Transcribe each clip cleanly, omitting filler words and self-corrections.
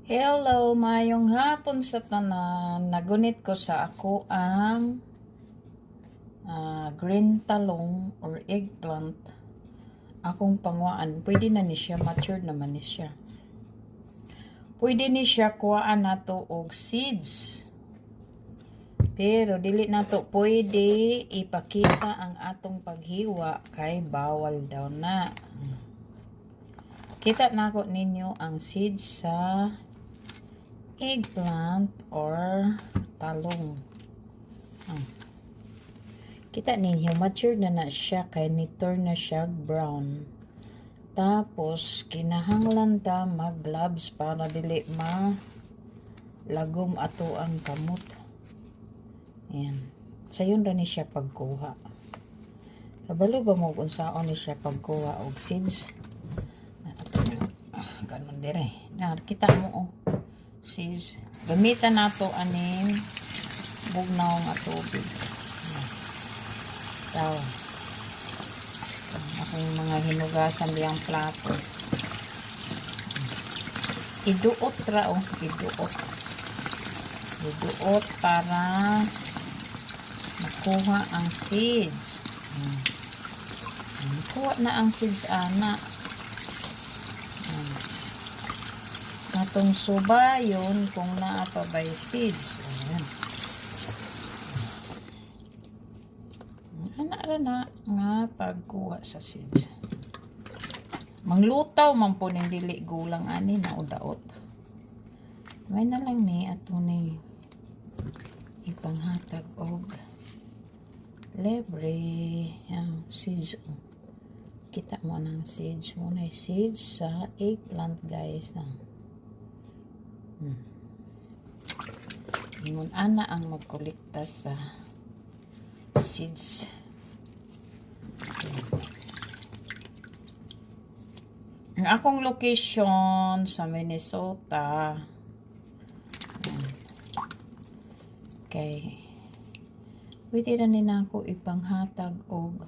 Hello, mayong hapon sa tanan. Nagunit ko sa ako ang green talong or eggplant. Akong pangwaan. Pwede na ni siya, matured naman ni siya. Pwede ni siya kuhaan nato og seeds. Pero dili nato pwede ipakita ang atong paghiwa kay bawal daw na. Kita nako ninyo ang seeds sa eggplant or talong. Kita ninyo, mature na siya kay ni-turn na siya brown. Tapos, kinahanglan ta mag-gloves para dili lagom ato ang kamot. Ayan. Sayon ra ni siya pagkuha. Kabalo ba mo kung saan ni siya pagkuha og seeds? Ganun dire. Nakita mo seeds. Gamitan nato aning bugnaw nga tubig. Daw. Akong mga hinugasan diyang plato. Iduot ra iduot. Iduot para makuha ang seeds. Makuha na ang seeds, ana. Atong suba yun kung naapa by seeds. Ayan. Ana na nga pagkuha sa seeds. Manglutaw man po ning dili gulang ani na udaot. May na lang ni ato ni ipanghatag og libre ang seeds. Kita mo ng seeds mo na seeds sa eggplant, guys. Ingon ana ang magkolekta sa seeds. Ang akong location sa Minnesota. Okay. Pwede na nila ako ipanghatag og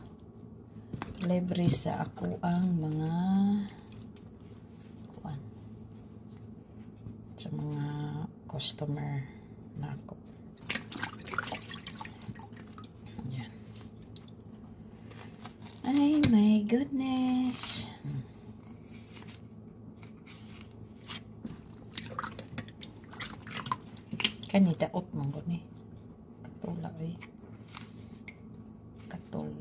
libre sa ako ang mga sa mga customer na ako. Ayan. Ay, my goodness. Kanita out mong ni. Katula eh. Katul.